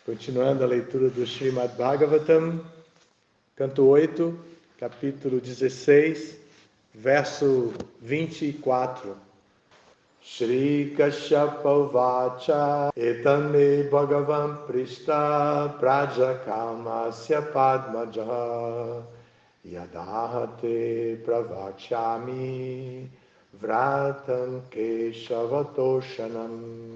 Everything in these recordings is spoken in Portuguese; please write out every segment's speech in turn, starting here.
Continuando a leitura do Srimad Bhagavatam, canto 8, capítulo 16, verso 24. Shri Kashyapa Vacha Etame Bhagavan Prishta Prajakamasya Padmaja Yadahate Pravachami Vratam Keshavatoshanam.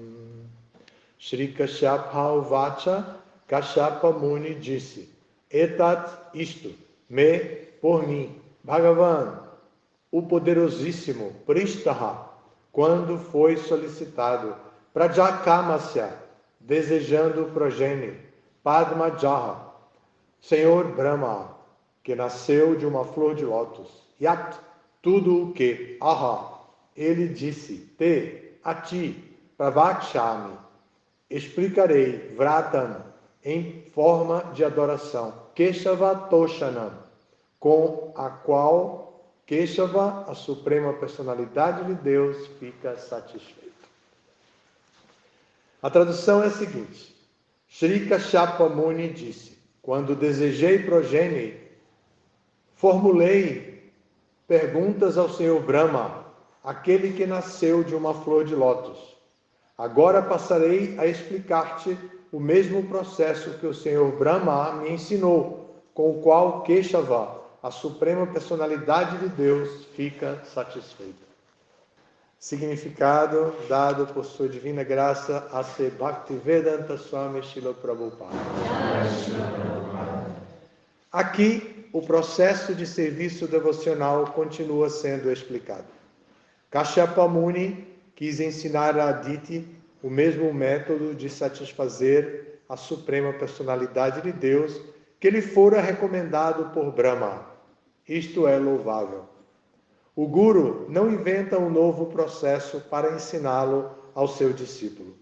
Shri Kashyapa Vacha, Kashyapa Muni disse: Etat, isto, me, por mim, Bhagavan, o poderosíssimo, Prishtaha, quando foi solicitado, Prajakamasya, desejando progenie, Padmajaha, Senhor Brahma, que nasceu de uma flor de lótus, Yat, tudo o que, Aha, ele disse, Te, a ti, Pravakshami, explicarei, Vratam, em forma de adoração, Keshavatoshanam, com a qual Keshava, a suprema personalidade de Deus, fica satisfeito. A tradução é a seguinte: Shri Kashyapa Muni disse: quando desejei progenie, formulei perguntas ao Senhor Brahma, aquele que nasceu de uma flor de lótus. Agora passarei a explicar-te o mesmo processo que o Senhor Brahma me ensinou, com o qual Keshava, a suprema personalidade de Deus, fica satisfeita. Significado dado por sua divina graça a ser Bhaktivedanta Swami Srila Prabhupada. Aqui, o processo de serviço devocional continua sendo explicado. Kashyapa Muni quis ensinar a Aditi o mesmo método de satisfazer a suprema personalidade de Deus que lhe fora recomendado por Brahma. Isto é louvável. O Guru não inventa um novo processo para ensiná-lo ao seu discípulo.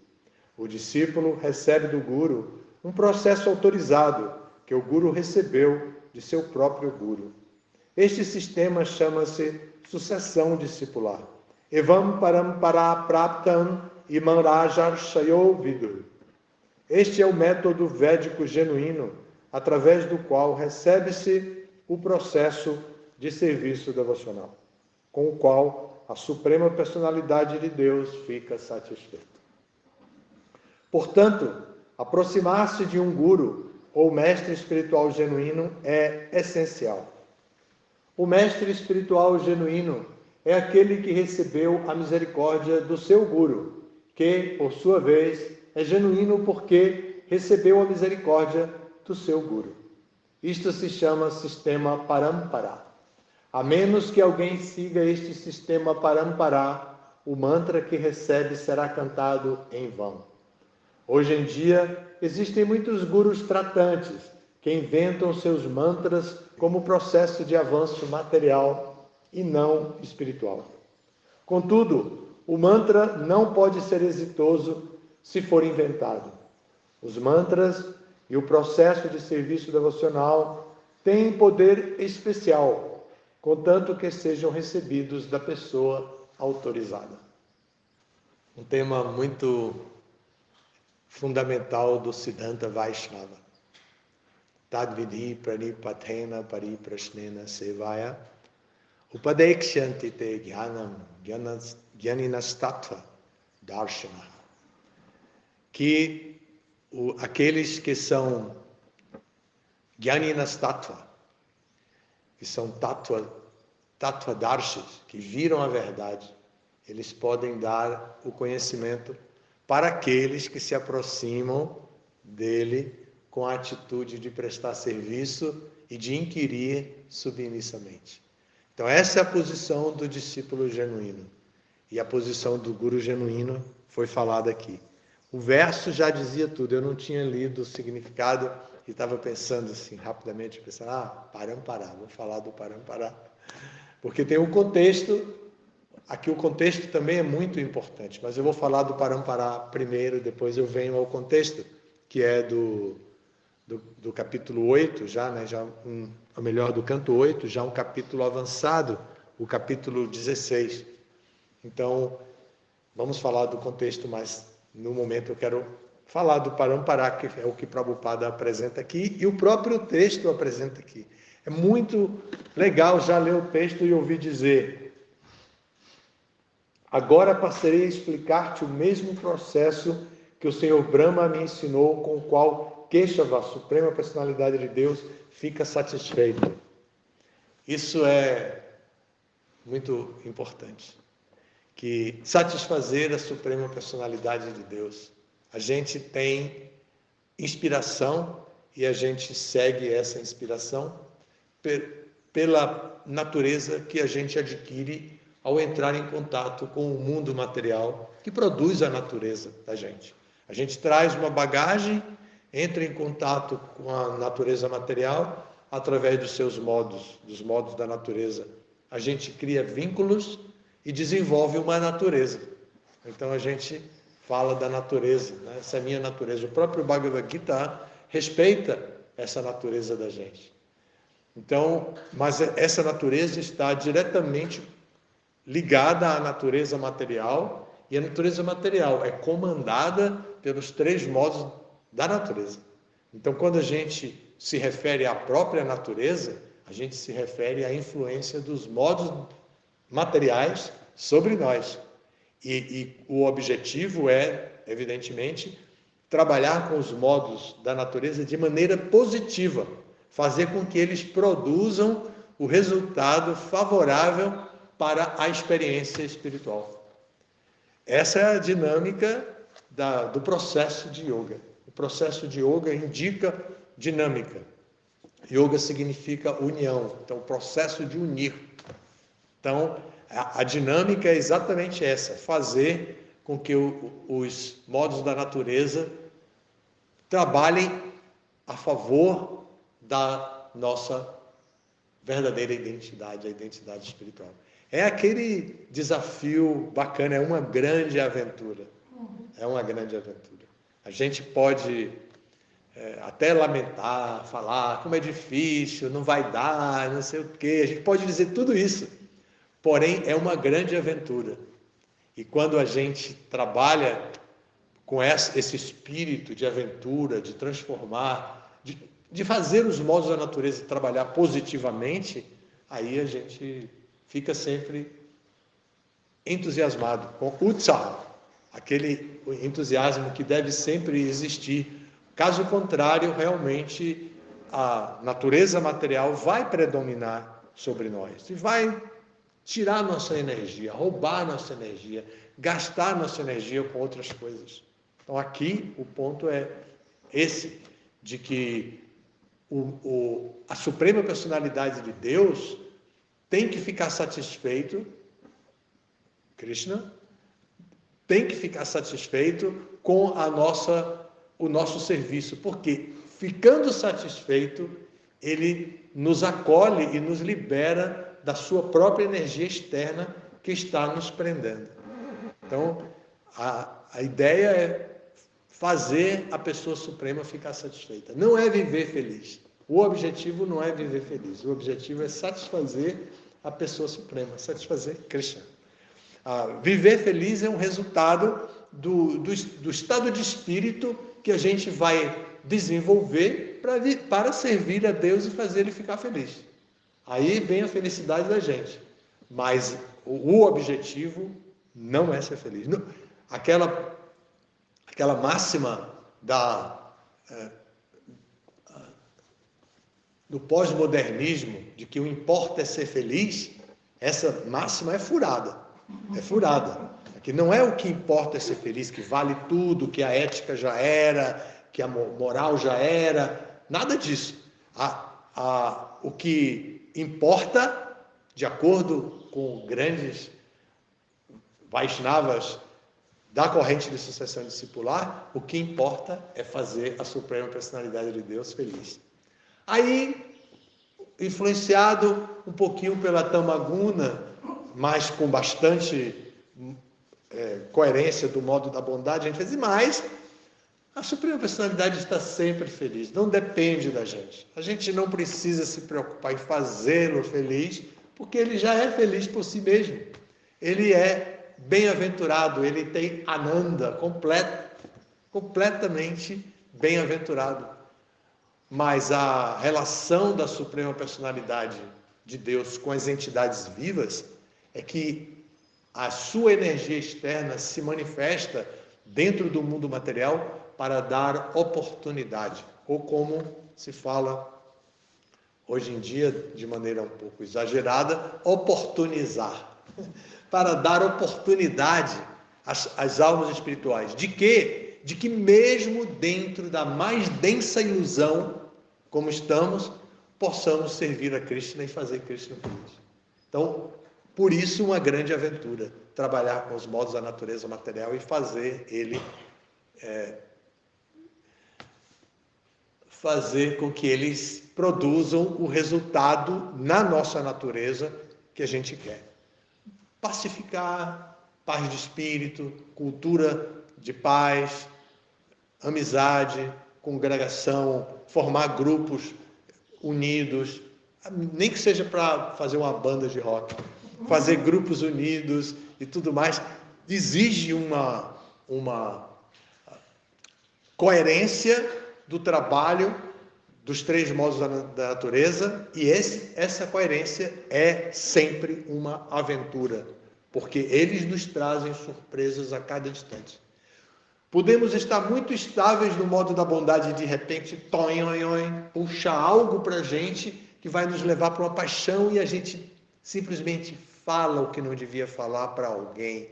O discípulo recebe do Guru um processo autorizado que o Guru recebeu de seu próprio Guru. Este sistema chama-se sucessão discipular. Evam parampara praptam imam rajarshayo vidur. Este é o método védico genuíno, através do qual recebe-se o processo de serviço devocional, com o qual a suprema personalidade de Deus fica satisfeita. Portanto, aproximar-se de um guru ou mestre espiritual genuíno é essencial. O mestre espiritual genuíno é aquele que recebeu a misericórdia do seu guru, que, por sua vez, é genuíno porque recebeu a misericórdia do seu guru. Isto se chama sistema parampara. A menos que alguém siga este sistema parampara, o mantra que recebe será cantado em vão. Hoje em dia, existem muitos gurus tratantes que inventam seus mantras como processo de avanço material e não espiritual. Contudo, o mantra não pode ser exitoso se for inventado. Os mantras e o processo de serviço devocional têm poder especial, contanto que sejam recebidos da pessoa autorizada. Um tema muito fundamental do Siddhanta Vaishnava. Tadvidhi pranipatena pariprashnena sevaya upadekshanti te jnanam jnaninastattva darshana. Que aqueles que são jnaninastattva, que são tattvadarshis, que viram a verdade, eles podem dar o conhecimento para aqueles que se aproximam dele com a atitude de prestar serviço e de inquirir submissamente. Então essa é a posição do discípulo genuíno. E a posição do guru genuíno foi falada aqui. O verso já dizia tudo. Eu não tinha lido o significado e estava pensando assim, rapidamente, parampará, vou falar do parampará. Porque tem um contexto, aqui o contexto também é muito importante, mas eu vou falar do parampará primeiro, depois eu venho ao contexto, que é do capítulo 8, ou melhor, do canto 8, já um capítulo avançado, o capítulo 16. Então, vamos falar do contexto, mas no momento eu quero falar do Parampará, que é o que Prabhupada apresenta aqui, e o próprio texto apresenta aqui. É muito legal já ler o texto e ouvir dizer: agora passarei a explicar-te o mesmo processo que o Senhor Brahma me ensinou, com o qual Keshava, a Suprema Personalidade de Deus, fica satisfeito. Isso é muito importante, que satisfazer a Suprema Personalidade de Deus. A gente tem inspiração e a gente segue essa inspiração pela natureza que a gente adquire ao entrar em contato com o mundo material que produz a natureza da gente. A gente traz uma bagagem, entra em contato com a natureza material através dos seus modos, dos modos da natureza. A gente cria vínculos e desenvolve uma natureza. Então a gente fala da natureza, né? Essa é a minha natureza. O próprio Bhagavad Gita respeita essa natureza da gente. Então, mas essa natureza está diretamente ligada à natureza material, e a natureza material é comandada pelos 3 modos da natureza. Então, quando a gente se refere à própria natureza, a gente se refere à influência dos modos materiais sobre nós. E o objetivo é, evidentemente, trabalhar com os modos da natureza de maneira positiva, fazer com que eles produzam o resultado favorável para a experiência espiritual. Essa é a dinâmica do processo de yoga. O processo de yoga indica dinâmica. Yoga significa união, então o processo de unir. Então, a dinâmica é exatamente essa, fazer com que os modos da natureza trabalhem a favor da nossa verdadeira identidade, a identidade espiritual. É aquele desafio bacana, é uma grande aventura. É uma grande aventura. A gente pode até lamentar, falar como é difícil, não vai dar, não sei o quê. A gente pode dizer tudo isso. Porém, é uma grande aventura. E quando a gente trabalha com esse espírito de aventura, de transformar, de fazer os modos da natureza trabalhar positivamente, aí a gente fica sempre entusiasmado, com utsaha, aquele entusiasmo que deve sempre existir. Caso contrário, realmente a natureza material vai predominar sobre nós e vai tirar nossa energia, roubar nossa energia, gastar nossa energia com outras coisas. Então aqui o ponto é esse, de que a Suprema Personalidade de Deus tem que ficar satisfeito, Krishna, tem que ficar satisfeito com o nosso serviço, porque ficando satisfeito, ele nos acolhe e nos libera da sua própria energia externa que está nos prendendo. Então, a ideia é fazer a pessoa suprema ficar satisfeita. Não é viver feliz. O objetivo não é viver feliz. O objetivo é satisfazer a pessoa suprema, satisfazer Krishna. Viver feliz é um resultado do estado de espírito que a gente vai desenvolver para servir a Deus e fazer Ele ficar feliz. Aí vem a felicidade da gente. Mas o objetivo não é ser feliz. Não, aquela máxima do pós-modernismo, de que o importa é ser feliz, essa máxima é furada. É furada. Que não é o que importa é ser feliz, que vale tudo, que a ética já era, que a moral já era, nada disso. O que importa, de acordo com grandes Vaishnavas da corrente de sucessão discipular, o que importa é fazer a Suprema Personalidade de Deus feliz. Aí, influenciado um pouquinho pela Tamaguna, mas com bastante coerência do modo da bondade, a gente fez, mas a Suprema Personalidade está sempre feliz, não depende da gente. A gente não precisa se preocupar em fazê-lo feliz, porque ele já é feliz por si mesmo. Ele é bem-aventurado, ele tem ananda completo. completamente bem-aventurado. Mas a relação da Suprema Personalidade de Deus com as entidades vivas é que a sua energia externa se manifesta dentro do mundo material para dar oportunidade, ou como se fala hoje em dia, de maneira um pouco exagerada, oportunizar, para dar oportunidade às almas espirituais. De quê? De que mesmo dentro da mais densa ilusão, como estamos, possamos servir a Krishna e fazer Krishna feliz. Então, por isso uma grande aventura, trabalhar com os modos da natureza material e fazer ele fazer com que eles produzam o resultado na nossa natureza que a gente quer. Pacificar, paz de espírito, cultura de paz, amizade, congregação, formar grupos unidos, nem que seja para fazer uma banda de rock, fazer grupos unidos e tudo mais, exige uma coerência do trabalho dos três modos da natureza, e essa coerência é sempre uma aventura, porque eles nos trazem surpresas a cada instante. Podemos estar muito estáveis no modo da bondade e de repente, puxa algo para a gente que vai nos levar para uma paixão e a gente simplesmente fala o que não devia falar para alguém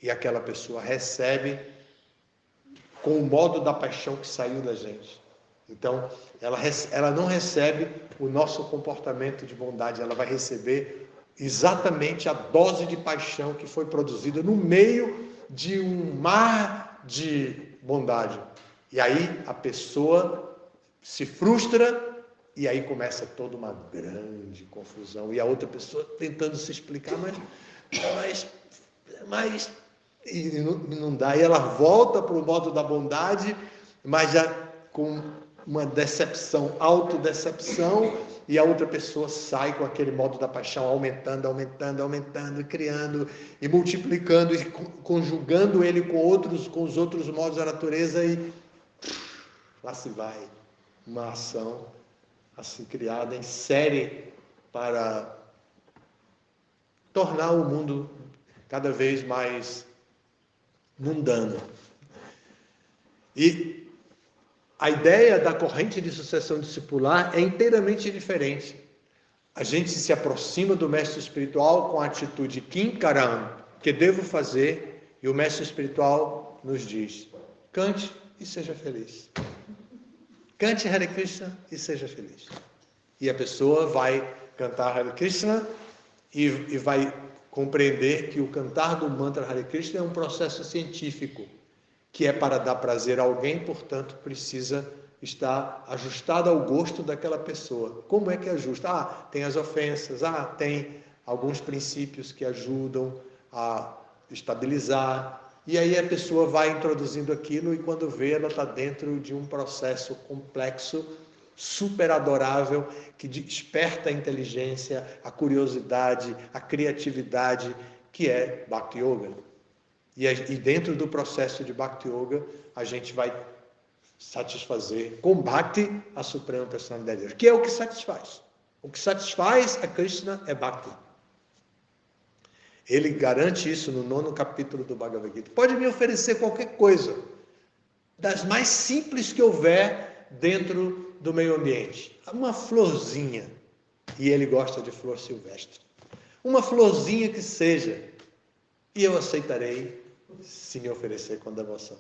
e aquela pessoa recebe com o modo da paixão que saiu da gente. Então, ela não recebe o nosso comportamento de bondade, ela vai receber exatamente a dose de paixão que foi produzida no meio de um mar de bondade. E aí a pessoa se frustra e aí começa toda uma grande confusão. E a outra pessoa tentando se explicar, mas e não dá. E ela volta para o modo da bondade, mas já com uma decepção, autodecepção, e a outra pessoa sai com aquele modo da paixão aumentando, criando e multiplicando e conjugando ele com os outros modos da natureza, e lá se vai uma ação assim criada em série para tornar o mundo cada vez mais mundano. E a ideia da corrente de sucessão discipular é inteiramente diferente. A gente se aproxima do mestre espiritual com a atitude Kinkaram, que devo fazer, e o mestre espiritual nos diz: cante e seja feliz. Cante Hare Krishna e seja feliz. E a pessoa vai cantar Hare Krishna e vai compreender que o cantar do mantra Hare Krishna é um processo científico, que é para dar prazer a alguém, portanto, precisa estar ajustado ao gosto daquela pessoa. Como é que ajusta? Tem as ofensas, tem alguns princípios que ajudam a estabilizar. E aí a pessoa vai introduzindo aquilo e quando vê, ela está dentro de um processo complexo, super adorável, que desperta a inteligência, a curiosidade, a criatividade, que é Bhakti Yoga. E dentro do processo de Bhakti Yoga, a gente vai satisfazer com Bhakti a Suprema Personalidade de Deus, que é o que satisfaz. O que satisfaz a Krishna é Bhakti. Ele garante isso no 9º capítulo do Bhagavad Gita. Pode me oferecer qualquer coisa, das mais simples que houver dentro do meio ambiente. Uma florzinha, e ele gosta de flor silvestre. Uma florzinha que seja, e eu aceitarei se me oferecer com devoção.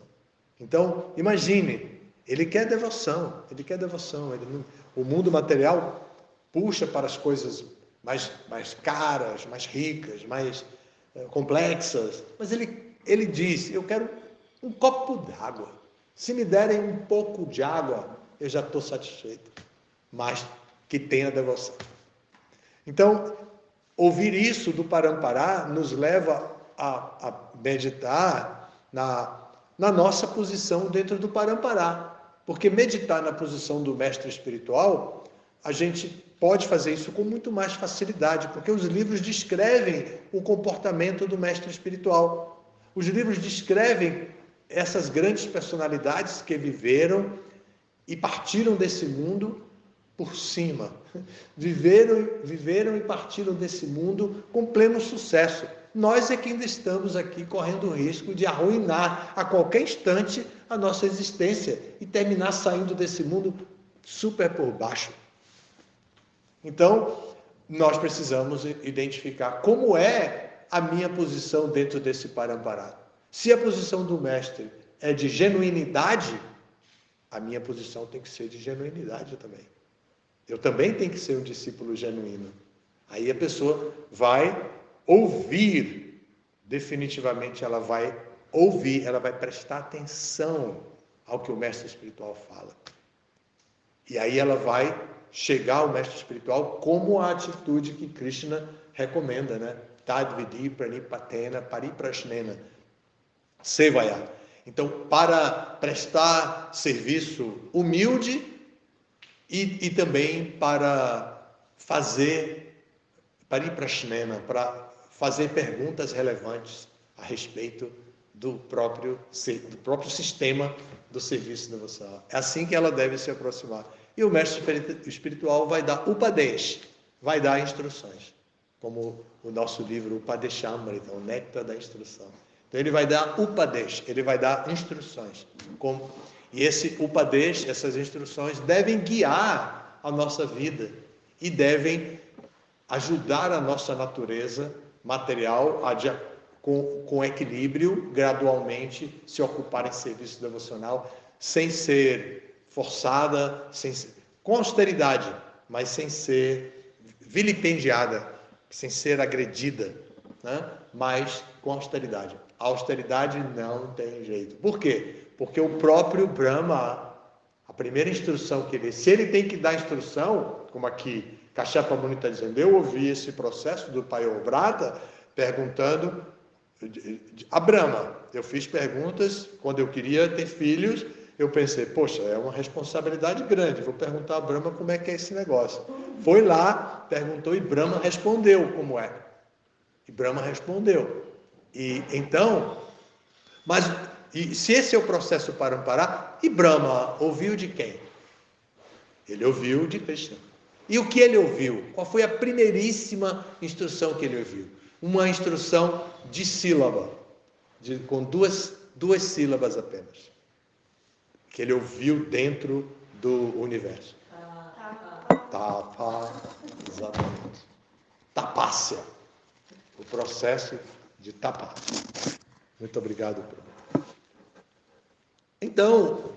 Então, imagine, ele quer devoção. O mundo material puxa para as coisas mais caras, mais ricas, mais complexas, mas ele diz: eu quero um copo d'água. Se me derem um pouco de água, eu já estou satisfeito, mas que tenha devoção. Então, ouvir isso do Parampará nos leva a meditar na nossa posição dentro do Parampará, porque meditar na posição do mestre espiritual, a gente pode fazer isso com muito mais facilidade, porque os livros descrevem o comportamento do mestre espiritual. Os livros descrevem essas grandes personalidades que viveram e partiram desse mundo por cima. Viveram e partiram desse mundo com pleno sucesso. Nós é que ainda estamos aqui correndo o risco de arruinar a qualquer instante a nossa existência e terminar saindo desse mundo super por baixo. Então, nós precisamos identificar como é a minha posição dentro desse parampará. Se a posição do mestre é de genuinidade, a minha posição tem que ser de genuinidade também. Eu também tenho que ser um discípulo genuíno. Aí a pessoa vai ouvir, definitivamente ela vai ouvir, ela vai prestar atenção ao que o mestre espiritual fala. E aí ela vai chegar ao mestre espiritual como a atitude que Krishna recomenda, né? Tadvidi pranipatena pariprashnena sevaya. Então, para prestar serviço humilde e também para fazer pariprashnena, para fazer perguntas relevantes a respeito do próprio sistema do serviço devocional. É assim que ela deve se aproximar. E o mestre espiritual vai dar upadesh, vai dar instruções, como o nosso livro Upadeshamrita, o néctar da instrução. Então ele vai dar upadesh, ele vai dar instruções. E esse upadesh, essas instruções devem guiar a nossa vida e devem ajudar a nossa natureza material a, com equilíbrio, gradualmente se ocupar em serviço devocional, sem ser forçada, com austeridade, mas sem ser vilipendiada, sem ser agredida, né? Mas com austeridade. A austeridade não tem jeito. Por quê? Porque o próprio Brahma, a primeira instrução que ele... Se ele tem que dar instrução, como aqui Kashyapa Muni está dizendo, eu ouvi esse processo do Payovrata perguntando a Brahma. Eu fiz perguntas quando eu queria ter filhos. Eu pensei, poxa, é uma responsabilidade grande, vou perguntar a Brahma como é que é esse negócio. Foi lá, perguntou e Brahma respondeu como é. E Brahma respondeu. E então, se esse é o processo Parampara, e Brahma ouviu de quem? Ele ouviu de Krishna. E o que ele ouviu? Qual foi a primeiríssima instrução que ele ouviu? Uma instrução de sílaba, com duas sílabas apenas. Que ele ouviu dentro do universo. Tapa, exatamente. Tapácia. O processo de tapácia. Muito obrigado, Bruno. Então,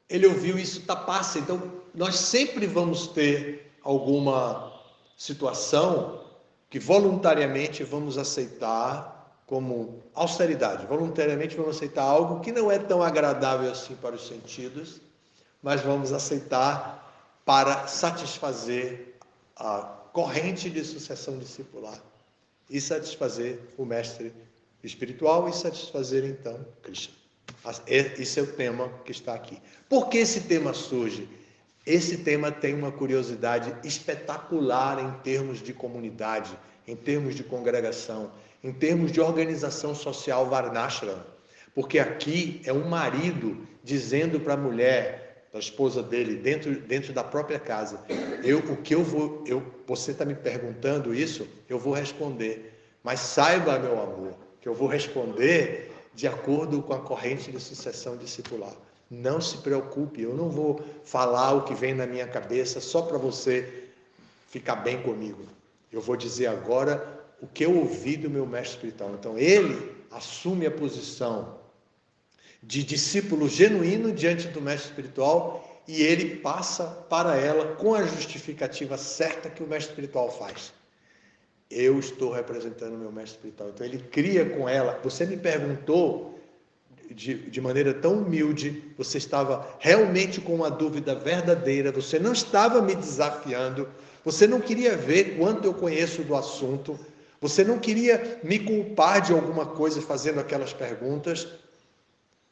ele ouviu isso tapácia. Então, nós sempre vamos ter alguma situação que voluntariamente vamos aceitar como austeridade. Voluntariamente vamos aceitar algo que não é tão agradável assim para os sentidos, mas vamos aceitar para satisfazer a corrente de sucessão discipular e satisfazer o mestre espiritual e satisfazer então Krishna. Esse é o tema que está aqui. Por que esse tema surge? Esse tema tem uma curiosidade espetacular em termos de comunidade, em termos de congregação, em termos de organização social Varnashrama. Porque aqui é um marido dizendo para a mulher, para a esposa dele, dentro da própria casa, você está me perguntando isso, eu vou responder. Mas saiba, meu amor, que eu vou responder de acordo com a corrente de sucessão discipular. Não se preocupe, eu não vou falar o que vem na minha cabeça só para você ficar bem comigo. Eu vou dizer agora o que eu ouvi do meu mestre espiritual. Então, ele assume a posição de discípulo genuíno diante do mestre espiritual e ele passa para ela com a justificativa certa que o mestre espiritual faz. Eu estou representando o meu mestre espiritual. Então, ele cria com ela. Você me perguntou de maneira tão humilde, você estava realmente com uma dúvida verdadeira, você não estava me desafiando, você não queria ver quanto eu conheço do assunto, você não queria me culpar de alguma coisa fazendo aquelas perguntas,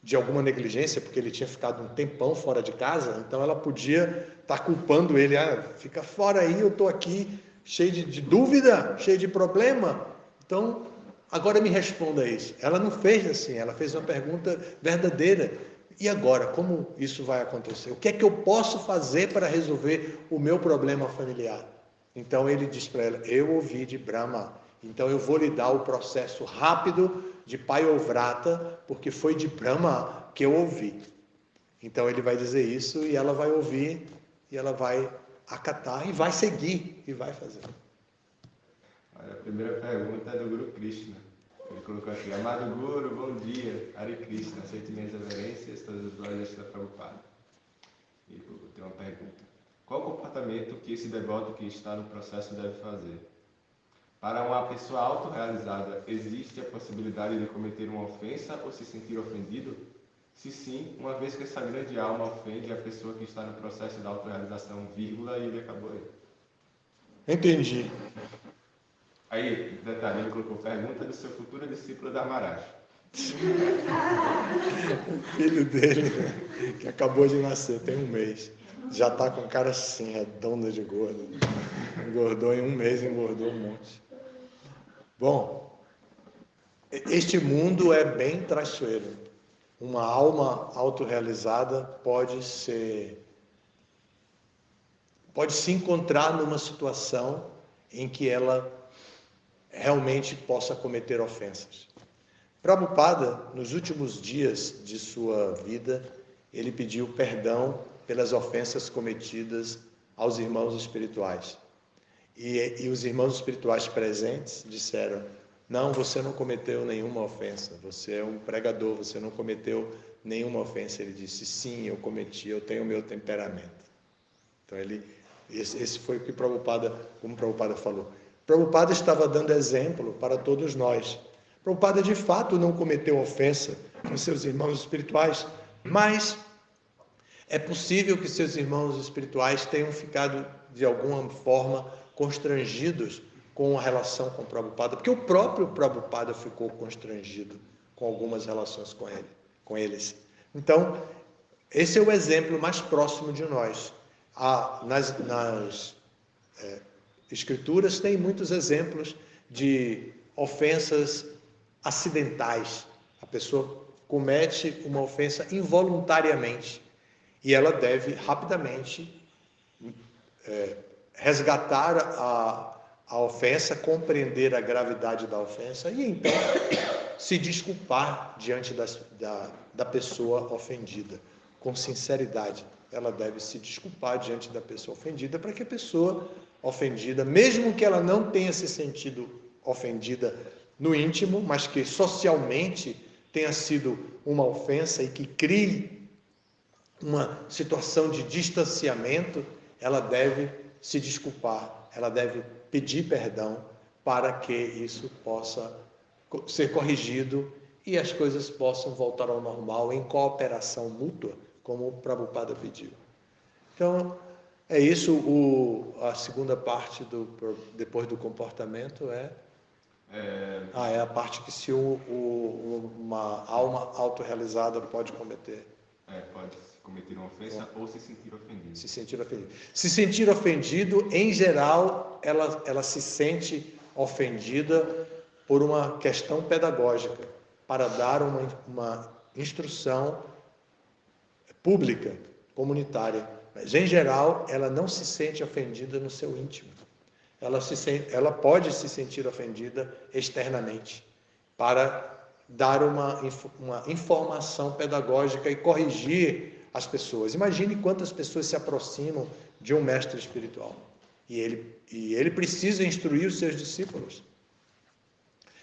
de alguma negligência, porque ele tinha ficado um tempão fora de casa, então ela podia estar culpando ele, fica fora aí, eu estou aqui cheio de dúvida, cheio de problema. Então, Agora me responda isso. Ela não fez assim, ela fez uma pergunta verdadeira. E agora, como isso vai acontecer? O que é que eu posso fazer para resolver o meu problema familiar? Então ele diz para ela, eu ouvi de Brahma, então eu vou lhe dar o processo rápido de Payovrata, porque foi de Brahma que eu ouvi. Então ele vai dizer isso e ela vai ouvir, e ela vai acatar, e vai seguir, e vai fazer. Olha, a primeira pergunta é do Guru Krishna. Ele colocou aqui, amado Guru, bom dia, Hare Krishna, aceite minhas reverências, todas as glórias da Prabhupada. E tem uma pergunta. Qual o comportamento que esse devoto que está no processo deve fazer? Para uma pessoa autorrealizada, existe a possibilidade de cometer uma ofensa ou se sentir ofendido? Se sim, uma vez que essa grande alma ofende a pessoa que está no processo da autorrealização, vírgula, e ele acabou aí. Entendi. Aí, detalhe, ele colocou pergunta do seu futuro discípulo da Maharaj. O filho dele, que acabou de nascer, tem um mês, já está com cara assim, redonda de gordo. Engordou em um mês, engordou um monte. Bom, este mundo é bem traiçoeiro. Uma alma autorrealizada pode se encontrar numa situação em que ela realmente possa cometer ofensas. Prabhupada, nos últimos dias de sua vida, ele pediu perdão pelas ofensas cometidas aos irmãos espirituais. E os irmãos espirituais presentes disseram, não, você não cometeu nenhuma ofensa, você é um pregador, você não cometeu nenhuma ofensa. Ele disse, sim, eu cometi, eu tenho o meu temperamento. Então, esse foi o que como Prabhupada falou. Prabhupada estava dando exemplo para todos nós. Prabhupada, de fato, não cometeu ofensa com seus irmãos espirituais, mas é possível que seus irmãos espirituais tenham ficado, de alguma forma, constrangidos com a relação com Prabhupada, porque o próprio Prabhupada ficou constrangido com algumas relações com eles. Então, esse é o exemplo mais próximo de nós. Nas Escrituras tem muitos exemplos de ofensas acidentais. A pessoa comete uma ofensa involuntariamente e ela deve rapidamente resgatar a ofensa, compreender a gravidade da ofensa e então se desculpar diante da pessoa ofendida. Com sinceridade, ela deve se desculpar diante da pessoa ofendida para que a pessoa ofendida, mesmo que ela não tenha se sentido ofendida no íntimo, mas que socialmente tenha sido uma ofensa e que crie uma situação de distanciamento, ela deve se desculpar, ela deve pedir perdão para que isso possa ser corrigido e as coisas possam voltar ao normal em cooperação mútua, como o Prabhupada pediu. Então, é isso. A segunda parte, depois do comportamento, é a parte que se uma alma autorrealizada pode cometer. Pode cometer uma ofensa ou se sentir ofendido. Se sentir ofendido. Se sentir ofendido, em geral, ela se sente ofendida por uma questão pedagógica, para dar uma instrução pública, comunitária. Mas, em geral, ela não se sente ofendida no seu íntimo. Ela pode se sentir ofendida externamente, para dar uma informação pedagógica e corrigir as pessoas. Imagine quantas pessoas se aproximam de um mestre espiritual. E ele precisa instruir os seus discípulos.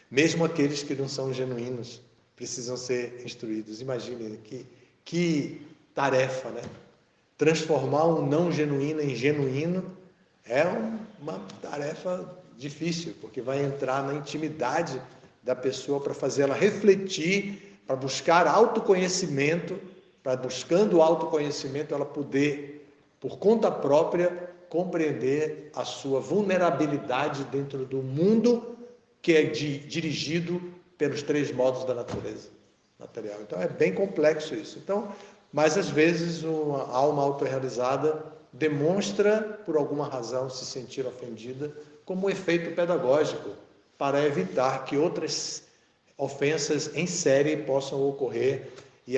Mesmo aqueles que não são genuínos precisam ser instruídos. Imagine que tarefa, né? Transformar um não genuíno em genuíno é uma tarefa difícil, porque vai entrar na intimidade da pessoa para fazê-la refletir, para buscar autoconhecimento, para buscando o autoconhecimento ela poder, por conta própria, compreender a sua vulnerabilidade dentro do mundo que é dirigido pelos 3 modos da natureza material. Então é bem complexo isso. Mas às vezes uma alma autorrealizada demonstra, por alguma razão, se sentir ofendida como um efeito pedagógico, para evitar que outras ofensas em série possam ocorrer e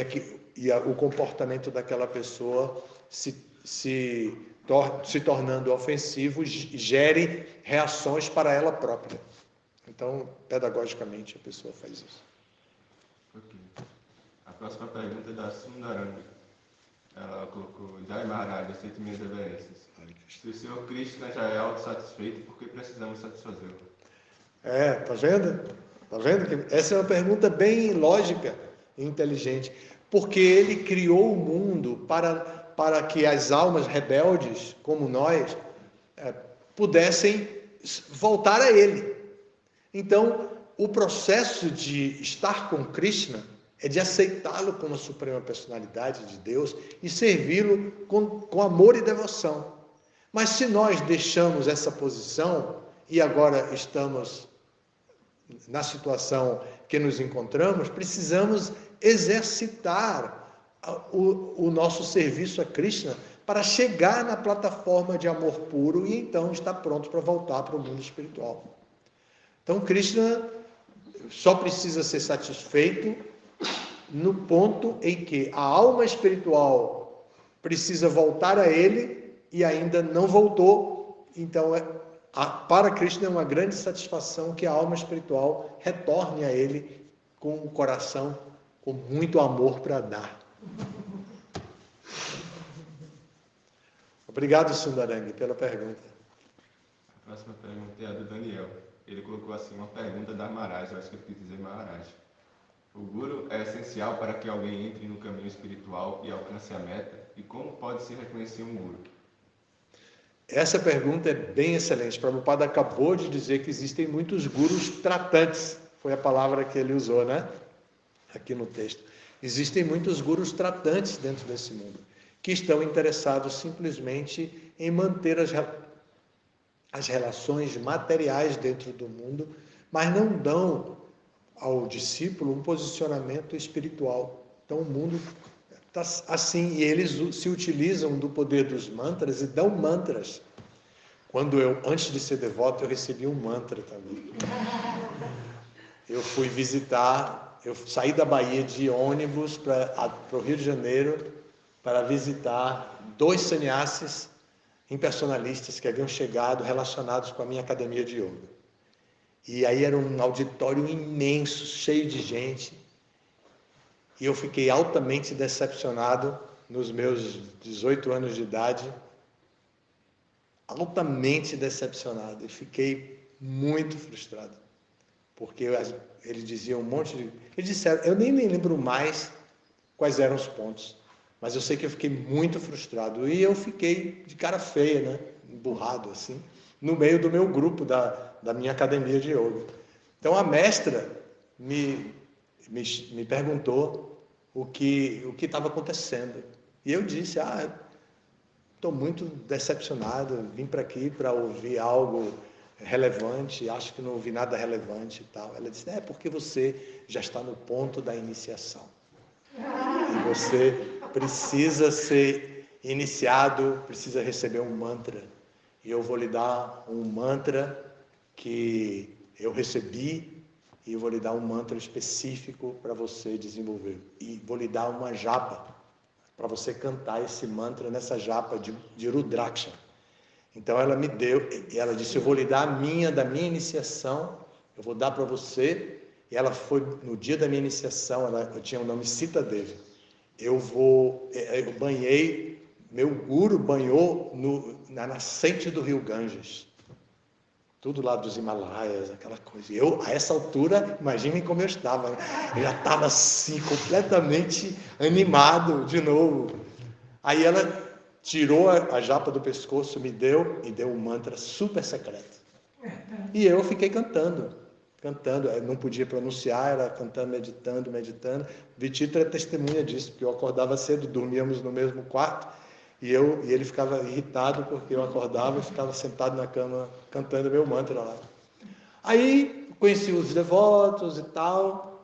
o comportamento daquela pessoa se tornando ofensivo gere reações para ela própria. Então, pedagogicamente, a pessoa faz isso. Ok. A próxima pergunta é da Sundaranga. Ela colocou: Jai Maharaj, aceite minhas reverências. Se o Senhor Krishna já é autossatisfeito, por que precisamos satisfazê-lo? Tá vendo? Tá vendo? Que essa é uma pergunta bem lógica e inteligente. Porque ele criou o mundo para que as almas rebeldes, como nós, pudessem voltar a ele. Então, o processo de estar com Krishna é de aceitá-lo como a suprema personalidade de Deus e servi-lo com amor e devoção. Mas se nós deixamos essa posição e agora estamos na situação que nos encontramos, precisamos exercitar o nosso serviço a Krishna para chegar na plataforma de amor puro e então estar pronto para voltar para o mundo espiritual. Então, Krishna só precisa ser satisfeito no ponto em que a alma espiritual precisa voltar a ele e ainda não voltou. Então, para Krishna é uma grande satisfação que a alma espiritual retorne a ele com o coração, com muito amor para dar. Obrigado, Sundarang, pela pergunta. A próxima pergunta é a do Daniel. Ele colocou assim uma pergunta da Maharaj, eu acho que ele quis dizer Maharaj. O Guru é essencial para que alguém entre no caminho espiritual e alcance a meta? E como pode se reconhecer um Guru? Essa pergunta é bem excelente. Prabhupada acabou de dizer que existem muitos gurus tratantes. Foi a palavra que ele usou, né? Aqui no texto. Existem muitos gurus tratantes dentro desse mundo, que estão interessados simplesmente em manter as relações materiais dentro do mundo, mas não dão ao discípulo um posicionamento espiritual. Então o mundo está assim, e eles se utilizam do poder dos mantras e dão mantras. Antes de ser devoto, eu recebi um mantra também. Eu fui visitar, eu saí da Bahia de ônibus para o Rio de Janeiro para visitar 2 sannyasis impersonalistas que haviam chegado relacionados com a minha academia de yoga. E aí era um auditório imenso, cheio de gente, e eu fiquei altamente decepcionado nos meus 18 anos de idade, altamente decepcionado, e fiquei muito frustrado, porque ele dizia um monte de... Eles disseram, eu nem me lembro mais quais eram os pontos, mas eu sei que eu fiquei muito frustrado, e eu fiquei de cara feia, né? Emburrado assim, no meio do meu grupo da minha academia de yoga. Então a mestra me perguntou o que estava acontecendo. E eu disse, estou muito decepcionado, vim para aqui para ouvir algo relevante, acho que não ouvi nada relevante e tal. Ela disse, porque você já está no ponto da iniciação. E você precisa ser iniciado, precisa receber um mantra. E eu vou lhe dar um mantra que eu recebi e eu vou lhe dar um mantra específico para você desenvolver. E vou lhe dar uma japa para você cantar esse mantra nessa japa de Rudraksha. Então ela me deu, e ela disse, eu vou lhe dar da minha iniciação, eu vou dar para você. E ela foi, no dia da minha iniciação, eu tinha o nome Sita Devi. Eu banhei, meu guru banhou na nascente do rio Ganges. Tudo lá dos Himalaias, aquela coisa. E eu, a essa altura, imaginem como eu estava. Né? Eu já estava assim, completamente animado de novo. Aí ela tirou a japa do pescoço, me deu um mantra super secreto. E eu fiquei cantando. Eu não podia pronunciar, era cantando, meditando. Vititra é testemunha disso, porque eu acordava cedo, dormíamos no mesmo quarto, e ele ficava irritado porque eu acordava e ficava sentado na cama cantando meu mantra lá. Aí conheci os devotos e tal,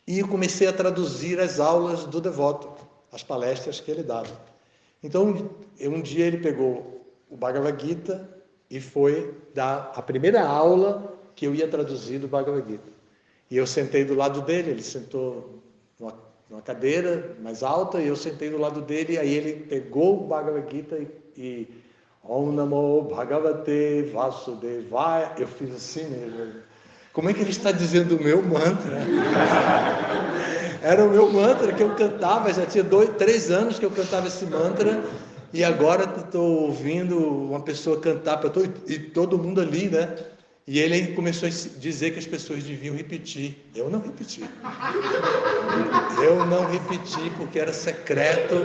e comecei a traduzir as aulas do devoto, as palestras que ele dava. Então, um dia ele pegou o Bhagavad Gita e foi dar a primeira aula que eu ia traduzir do Bhagavad Gita. E eu sentei do lado dele, ele sentou numa cadeira mais alta, e eu sentei do lado dele, e aí ele pegou o Bhagavad Gita e Om Namo Bhagavate Vasudevaya. Eu fiz assim mesmo. Como é que ele está dizendo o meu mantra? Era o meu mantra que eu cantava, já tinha 3 anos que eu cantava esse mantra, e agora estou ouvindo uma pessoa cantar, e todo mundo ali, né? E ele começou a dizer que as pessoas deviam repetir. Eu não repeti. Eu não repeti porque era secreto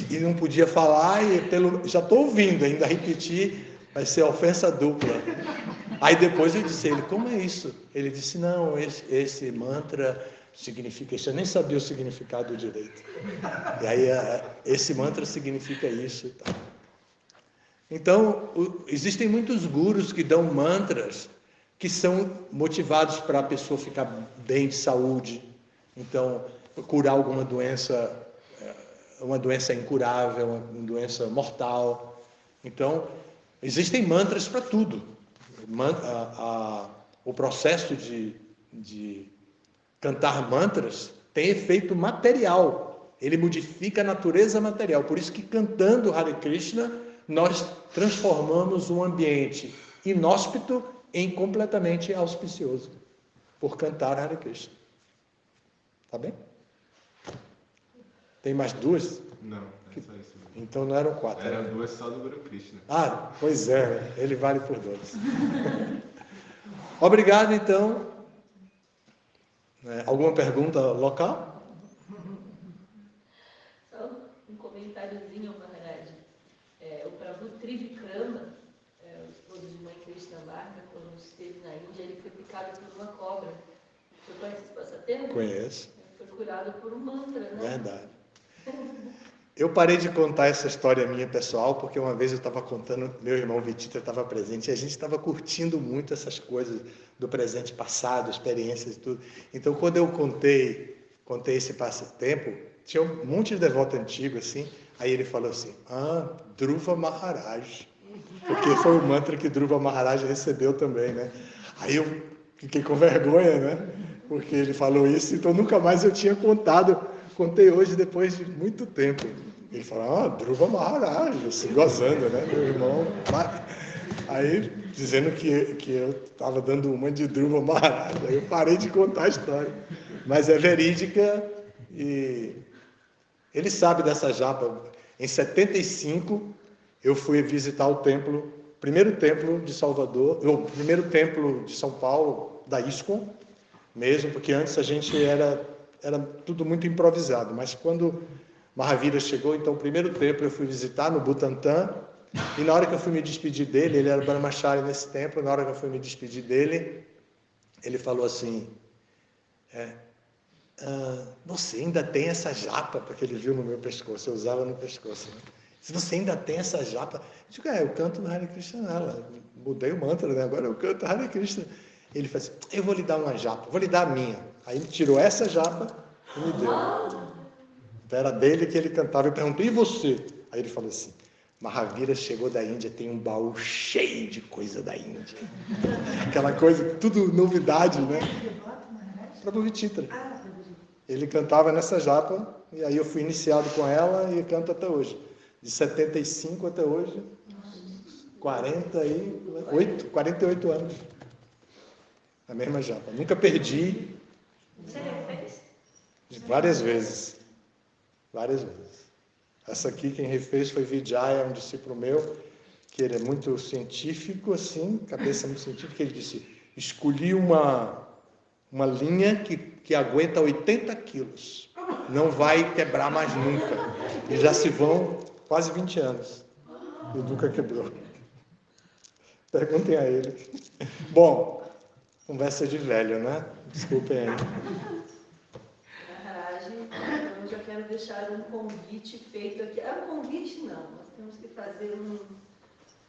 e não podia falar, e já estou ouvindo, ainda repetir vai ser ofensa dupla. Aí depois eu disse a ele, como é isso? Ele disse, não, esse mantra significa isso. Eu nem sabia o significado direito. E aí esse mantra significa isso e tal. Então, existem muitos gurus que dão mantras que são motivados para a pessoa ficar bem de saúde. Então, curar alguma doença, uma doença incurável, uma doença mortal. Então, existem mantras para tudo. O processo de cantar mantras tem efeito material. Ele modifica a natureza material. Por isso que cantando Hare Krishna, nós transformamos um ambiente inóspito em completamente auspicioso, por cantar Hare Krishna. Tá bem? Tem mais 2? Não, é só isso. Então não eram 4. Eram 2 só do Guru Krishna. Ah, pois é, ele vale por 2. Obrigado, então. Alguma pergunta local? Só um comentáriozinho, Maharaj. O Prabhu Trivikrama, o esposo de mãe Krishnamurti, quando esteve na Índia, ele foi picado por uma cobra. Você conhece esse passatempo? Conheço. Ele foi curado por um mantra, né? Verdade. Eu parei de contar essa história minha pessoal, porque uma vez eu estava contando, meu irmão Vitita estava presente, e a gente estava curtindo muito essas coisas do presente passado, experiências e tudo. Então, quando eu contei esse passatempo, tinha um monte de devoto antigo, assim, aí ele falou assim, Dhruva Maharaj, porque foi o mantra que Dhruva Maharaj recebeu também, né? Aí eu fiquei com vergonha, né? Porque ele falou isso, então nunca mais eu tinha contei hoje depois de muito tempo. Ele falou, Dhruva Maharaj, assim, gozando, né? Meu irmão, aí dizendo que eu estava dando uma de Dhruva Maharaj, aí eu parei de contar a história. Mas é verídica e ele sabe dessa japa. Em 75, eu fui visitar o templo, primeiro templo de Salvador, o primeiro templo de São Paulo, da ISKCON, mesmo, porque antes a gente era tudo muito improvisado, mas quando Mahavira chegou, então o primeiro templo eu fui visitar no Butantã, e na hora que eu fui me despedir dele, ele era Brahmachari nesse templo, na hora que eu fui me despedir dele, ele falou assim, você ainda tem essa japa, porque ele viu no meu pescoço, eu usava no pescoço, né? Se você ainda tem essa japa, eu digo, eu canto no Hare Krishna, mudei o mantra, né? Agora eu canto Hare Krishna. Ele falou assim, eu vou lhe dar uma japa, vou lhe dar a minha. Aí ele tirou essa japa e me deu. Era dele que ele cantava. Eu perguntei, e você? Aí ele falou assim, Mahavira chegou da Índia, tem um baú cheio de coisa da Índia. Aquela coisa, tudo novidade, né? Prabhu Vititra. Ele cantava nessa japa, e aí eu fui iniciado com ela e canto até hoje. De 75 até hoje, 48 anos. A mesma japa. Nunca perdi. Você refez? Várias vezes. Várias vezes. Essa aqui quem refez foi Vijaya, um discípulo meu, que ele é muito científico, assim, cabeça muito científica. Ele disse, escolhi uma linha que aguenta 80 quilos. Não vai quebrar mais nunca. E já se vão quase 20 anos. E nunca quebrou. Perguntem a ele. Bom, conversa de velho, né? Desculpem aí. Maharaj, eu já quero deixar um convite feito aqui. Um convite não, nós temos que fazer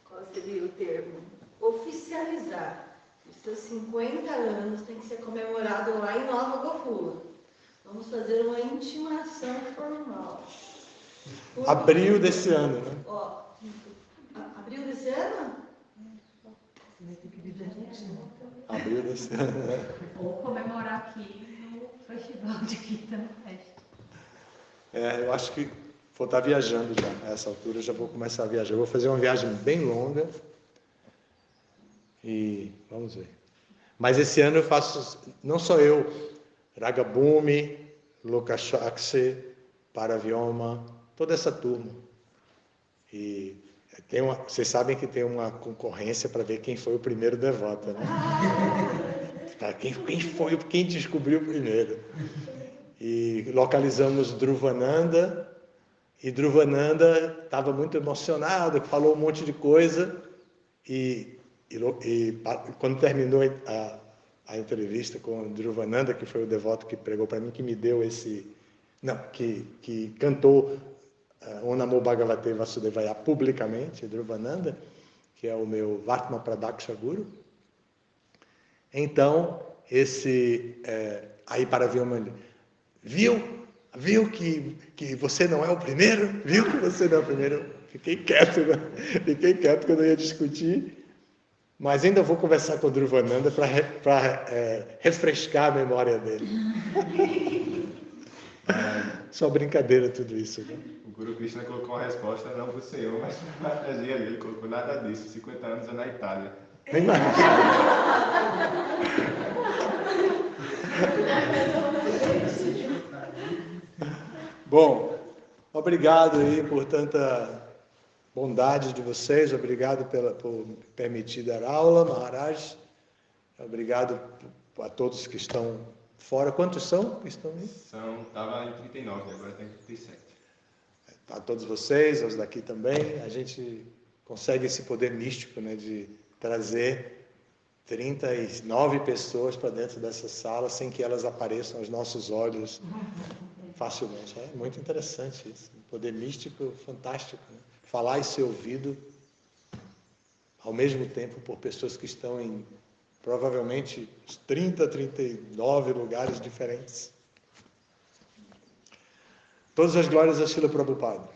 qual seria o termo? Oficializar. Os seus 50 anos tem que ser comemorado lá em Nova Gokula. Vamos fazer uma intimação formal. Abril desse ano, né? Abril desse ano? Abril desse ano, né? Ou comemorar aqui no Festival de Kirtan Fest. Eu acho que vou estar viajando já. A essa altura eu já vou começar a viajar. Eu vou fazer uma viagem bem longa. E vamos ver. Mas esse ano eu faço, não só eu, Ragabhumi, Lokashakse, Paravyoma, toda essa turma. E vocês sabem que tem uma concorrência para ver quem foi o primeiro devoto, né? Quem descobriu primeiro. E localizamos Dhruvananda, e Dhruvananda estava muito emocionado, falou um monte de coisa, e quando terminou a entrevista com o Dhruvananda, que foi o devoto que pregou para mim, que me deu que cantou Om Namo Bhagavate Vasudevaya publicamente, Dhruvananda, que é o meu Vatma Pradaksha Guru. Então, aí Paravyoma viu que você não é o primeiro? Viu que você não é o primeiro? Fiquei quieto, né? Fiquei quieto que eu não ia discutir. Mas ainda vou conversar com o Dhruvananda para refrescar a memória dele. Só brincadeira tudo isso. Né? O Guru Krishna colocou uma resposta não para o Senhor, mas para a fantasia dele. Ele colocou nada disso. 50 anos é na Itália. Nem mais. Bom, obrigado aí por tanta bondade de vocês, obrigado por me permitir dar aula, Maharaj, obrigado a todos que estão fora. Quantos são que estão aí? Estava em 39, agora está em 37. A todos vocês, aos daqui também, a gente consegue esse poder místico, né, de trazer 39 pessoas para dentro dessa sala sem que elas apareçam aos nossos olhos facilmente. É muito interessante isso, um poder místico fantástico, né? Falar e ser ouvido ao mesmo tempo por pessoas que estão em provavelmente 30, 39 lugares diferentes. Todas as glórias a Srila Prabhupada.